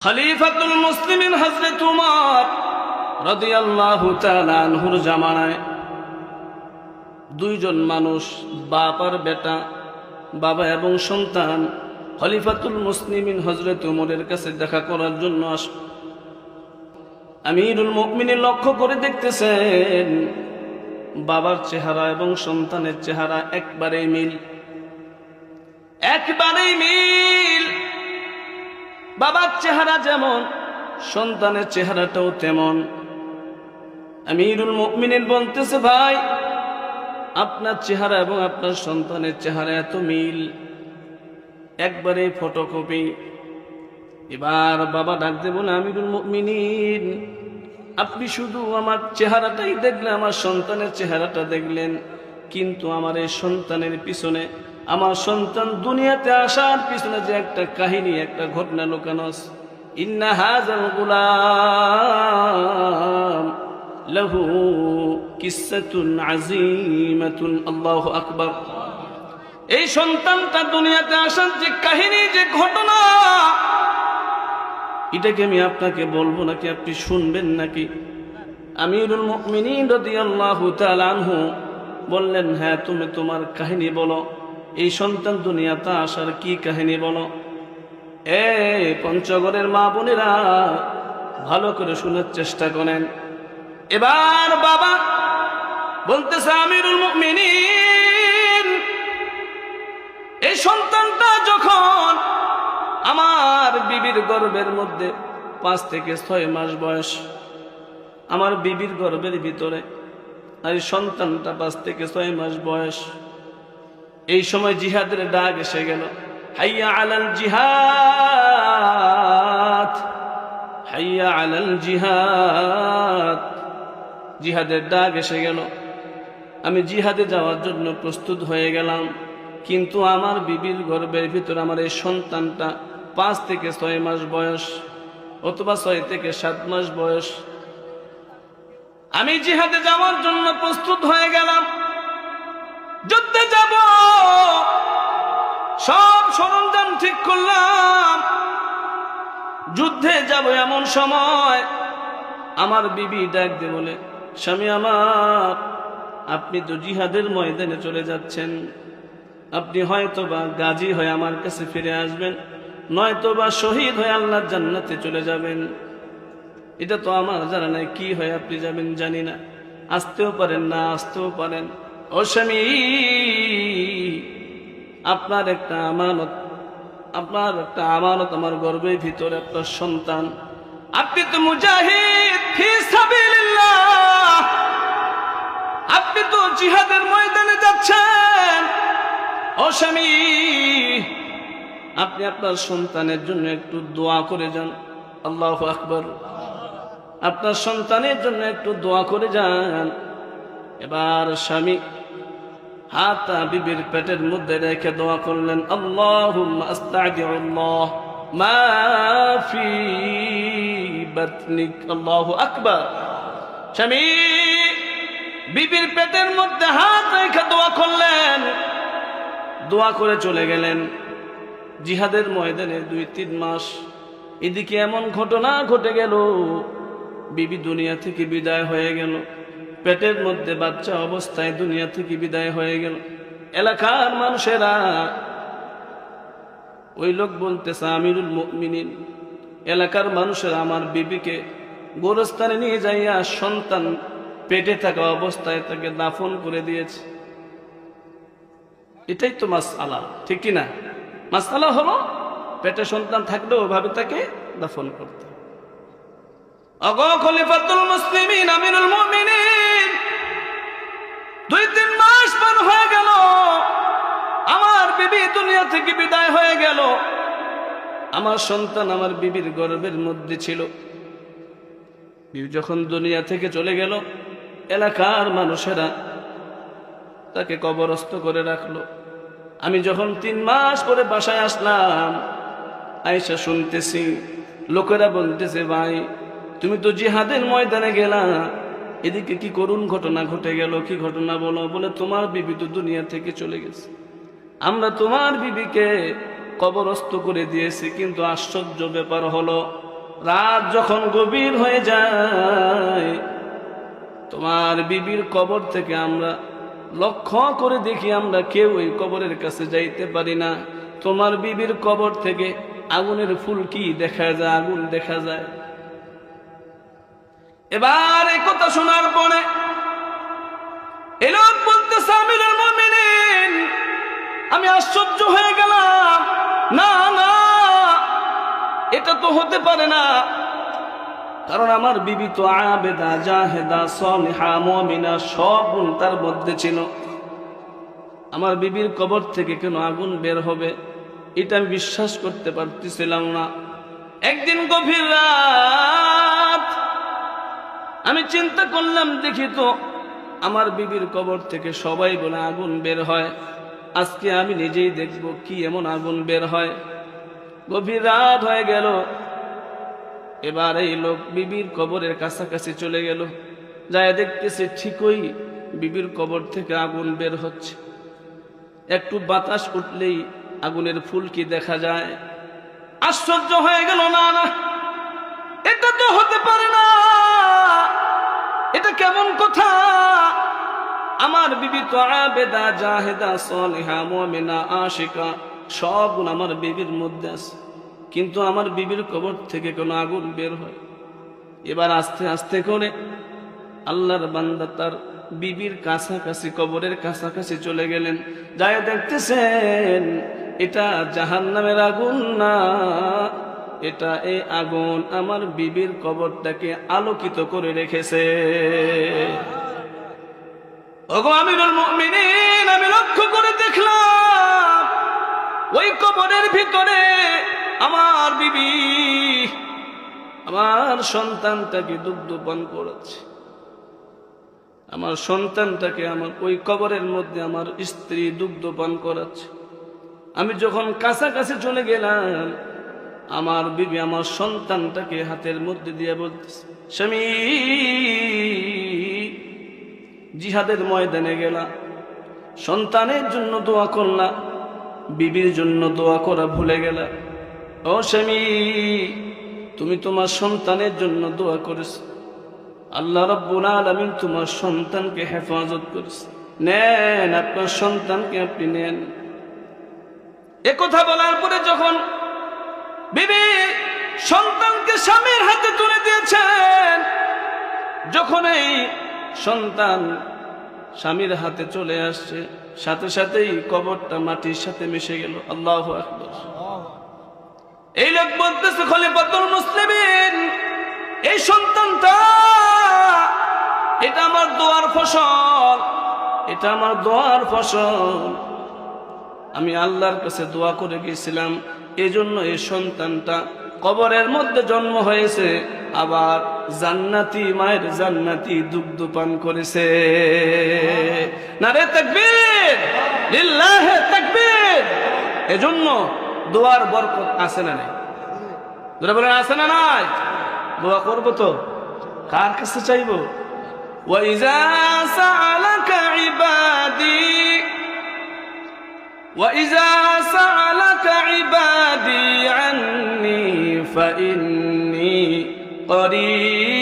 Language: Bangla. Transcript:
খলিফাতুল মুসলিমিন হযরত উমর রাদিয়াল্লাহু তাআলা আনহুর জামানায় দুইজন মানুষ, বাপ আর বেটা, বাবা এবং সন্তান খলিফাতুল মুসলিমিন হযরত উমরের কাছে দেখা করার জন্য আমিরুল মুমিনিন লক্ষ্য করে দেখতেছেন বাবার চেহারা এবং সন্তানের চেহারা একবারেই মিল, একবারেই মিল। বাবার চেহারা যেমন সন্তানের চেহারাটাও তেমন। আমিরুল মুমিনিন বলতেছে, ভাই আপনার চেহারা এবং আপনার সন্তানের চেহারা এত মিল, একবারে ফটোকপি। এবার বাবা ডাকতে বলে, আমিরুল মুমিনিন আপনি শুধু আমার চেহারাটাই দেখলেন, আমার সন্তানের চেহারাটা দেখলেন, কিন্তু আমার এই সন্তানের পিছনে, আমার সন্তান দুনিয়াতে আসার পিছনে যে একটা কাহিনী, একটা ঘটনা লুকানো আছে। ইন্না হাযাল গুলাম লাহু কিসসাতুন আযীমাতুন। আল্লাহু আকবার। এই সন্তানটা দুনিয়াতে আসার যে কাহিনী, যে ঘটনা, এটাকে আমি আপনাকে বলবো নাকি আপনি শুনবেন নাকি? আমিরুল মুমিনিন রাদিয়াল্লাহু তাআলা আনহু বললেন, হ্যাঁ তুমি তোমার কাহিনী বলো, এই সন্তান দুনিয়াতে আসার কি কাহিনী বলো। পঞ্চগড়ের মা বোনেরা ভালো করে শোনার চেষ্টা করেন। এবার বাবা বলতেছে, আমিরুল মুমিনিন এই সন্তানটা যখন আমার বিবির গর্ভের মধ্যে 5 থেকে 6 মাস বয়স, আমার বিবির গর্ভের ভিতরে, আর এই সন্তানটা 5 থেকে 6 মাস বয়স, এই সময় জিহাদের ডাক এসে গেল। হাইয়া আলাল জিহাদ, হাইয়া আলাল জিহাদ। জিহাদের ডাক এসে গেল। আমি জিহাদে যাওয়ার জন্য প্রস্তুত হয়ে গেলাম, কিন্তু আমার বিবির গর্ভের ভিতরে আমার এই সন্তানটা 5 থেকে 6 মাস বয়স, অথবা 6 থেকে 7 মাস বয়স। আমি জিহাদে যাওয়ার জন্য প্রস্তুত হয়ে গেলাম, যুদ্ধে যাব, সব সরঞ্জাম ঠিক করলাম, যুদ্ধে যাব। এমন সময় আমার বিবি ডাক দিয়ে বলে, স্বামী আমার, আপনি তো জিহাদের ময়দানে চলে যাচ্ছেন, আপনি হয়তোবা গাজী হয়ে আমার কাছে ফিরে আসবেন, নয়তোবা শহীদ হয়ে আল্লাহর জান্নাতে চলে যাবেন। এটা তো আমার জানা নাই, কি হয়ে আপনি যাবেন জানি না, আসতেও পারেন না আসতেও পারেন। ও স্বামী, আপনার একটা আমানত, আপনার একটা আমানত, আমার গর্ভের ভিতরে একটা সন্তান। আপনি তো মুজাহিদ ফি সাবিলিল্লাহ, আপনি তো জিহাদের ময়দানে যাচ্ছেন। ও স্বামী, আপনি আপনার সন্তানের জন্য একটু দোয়া করে যান। আল্লাহু আকবার। আপনার সন্তানের জন্য একটু দোয়া করে যান। এবার স্বামী হাতটা বিবির পেটের মধ্যে রেখে দোয়া করলেন, আল্লাহুম্মা আস্তাগফিরুল্লাহ মা ফি বাতনিক। আল্লাহু আকবার। স্বামী বিবির পেটের মধ্যে হাত রেখে দোয়া করলেন, দোয়া করে চলে গেলেন জিহাদের ময়দানে। 2-3 মাস এদিকে এমন ঘটনা ঘটে গেল, বিবি দুনিয়া থেকে বিদায় হয়ে গেল, পেটের মধ্যে বাচ্চা অবস্থায় দুনিয়া থেকে বিদায় হয়ে গেল। এলাকার মানুষেরা, ওই লোক বলতেছে, আমিরুল মুমিনিন এলাকার মানুষেরা আমার বিবিকে গোরস্থানে নিয়ে যাইয়া সন্তান পেটে থাকা অবস্থায় তাকে দাফন করে দিয়েছে। এটাই তো মাসআলা, ঠিক কি না? মাসআলা হলো পেটে সন্তান থাকলে ওভাবে তাকে দাফন করতে। আগো খলিফাতুল মুসলিমিন আমিরুল মুমিনিন 2-3 মাস পার হয়ে গেল, আমার বিবি দুনিয়া থেকে বিদায় হয়ে গেল, আমার সন্তান আমার বিবির গর্ভের মধ্যে ছিল। বিবি যখন দুনিয়া থেকে চলে গেল, এলাকার মানুষেরা তাকে কবরস্থ করে রাখলো। আমি যখন 3 মাস পরে বাসায় আসলাম, আয়েশা শুনতেছি লোকেরা বলতেছে, ভাই তুমি তো জিহাদের ময়দানে গেলা, এদিকে কি করুণ ঘটনা ঘটে গেল, কি ঘটনা বলো। বলে, তোমার বিবি তো দুনিয়া থেকে চলে গেছে, আমরা তোমার বিবিকে কবরস্থ করে দিয়েছি, কিন্তু আশ্চর্য ব্যাপার হলো রাত যখন গভীর হয়ে যায়, তোমার বিবির কবর থেকে আমরা লক্ষ্য করে দেখি, আমরা কেউ ওই কবরের কাছে যাইতে পারি না। তোমার বিবির কবর থেকে আগুনের ফুলকি দেখা যায়, আগুন দেখা যায়। এবার এই কথা শোনার পরে এই লোক বলতেছে, আমিরুল মুমিনিন, আমি আশ্চর্য হয়ে গেলাম, না না, এটা তো হতে পারে না, কারণ আমার বিবি তো আবেদা, জাহেদা, সলিহা, মুমিনা সব গুণ তার মধ্যে ছিল। আমার বিবির কবর থেকে কেন আগুন বের হবে, এটা আমি বিশ্বাস করতে পারতেছিলাম না। একদিন গভীর রাত আমি চিন্তা করলাম, দেখি তো আমার বিবির কবর থেকে সবাই বলে আগুন বের হয়, আজকে আমি নিজেই দেখব কি এমন আগুন বের হয়। গভীর রাত হয়ে গেল। এবার এই লোক বিবির কবরের কাছাকাছি চলে গেল, যায় দেখতেছে ঠিকই বিবির কবর থেকে আগুন বের হচ্ছে। একটু বাতাস উঠলেই আগুনের ফুলকি দেখা যায়। আশ্চর্য হয়ে গেল, না না, এটা তো হতে পারে না, এটা কেমন কথা? আমার বিবি তো আবেদা, জাহেদা, সলিহা, মুমিনা, আশিকা সব গুণ আমার বিবির মধ্যে আছে, কিন্তু আমার বিবির কবর থেকে কোনো আগুন বের হয়। এবার আস্তে আস্তে করে আল্লাহর বান্দা তার বিবির কাছাকাছি, কবরের কাছাকাছি চলে গেলেন। যাই দেখতেছেন এটা জাহান্নামের আগুন না, এটা এই আগুন আমার বিবির কবরটাকে আলোকিত করে রেখেছে। ওগো আমিরুল মুমিনিন, আমি লক্ষ্য করে দেখলাম ওই কবরের ভিতরে আমার বিবি আমার সন্তানটাকে দুগ্ধ পান করেছে। আমার সন্তানটাকে আমার ওই কবরের মধ্যে আমার স্ত্রী দুগ্ধ পান করাচ্ছে। আমি যখন কাছাকাছি চলে গেলাম, আমার বিবি আমার সন্তানটাকে হাতের মধ্যে দিয়ে বলতেছে, স্বামী, জিহাদের ময়দানে গেলা, সন্তানের জন্য দোয়া করলা, বিবির জন্য দোয়া করা ভুলে গেলা। ও স্বামী, তুমি তোমার সন্তানের জন্য দোয়া করেছো, আল্লাহ রাব্বুল আলামিন তোমার সন্তানকে হেফাজত করেছে, নেন আপনার সন্তানকে আপনি নেন। এ কথা বলার পরে যখন বিবি সন্তানকে স্বামীর হাতে তুলে দিয়েছেন, যখন এই সন্তান স্বামীর হাতে চলে আসছে, সাথে সাথেই কবরটা মাটির সাথে মিশে গেল। আল্লাহু আকবার। এই লোক বলতেছে, খলিফাতুল মুসলিমিন, এই সন্তানটা এটা আমার দোয়ার ফসল, এটা আমার দোয়ার ফসল। আমি আল্লাহর কাছে দোয়া করে গেছিলাম, এজন্য এই সন্তানটা কবরের মধ্যে জন্ম হয়েছে, আবার জান্নাতি মায়ের জান্নাতি দুগ্ধ পান করেছে। নারে তাকবীর, লিল্লাহি তাকবীর। এজন্য দোয়ার বরকত আছে না নাই? যারা বলেন আছে না নাই? দোয়া করব তো কার কাছে চাইবো? ওয়াইজা সাআলাকা ইবাদি, ওয়াইজা সাআলাকা ইবাদি আন্নী ফাইন্নী করিব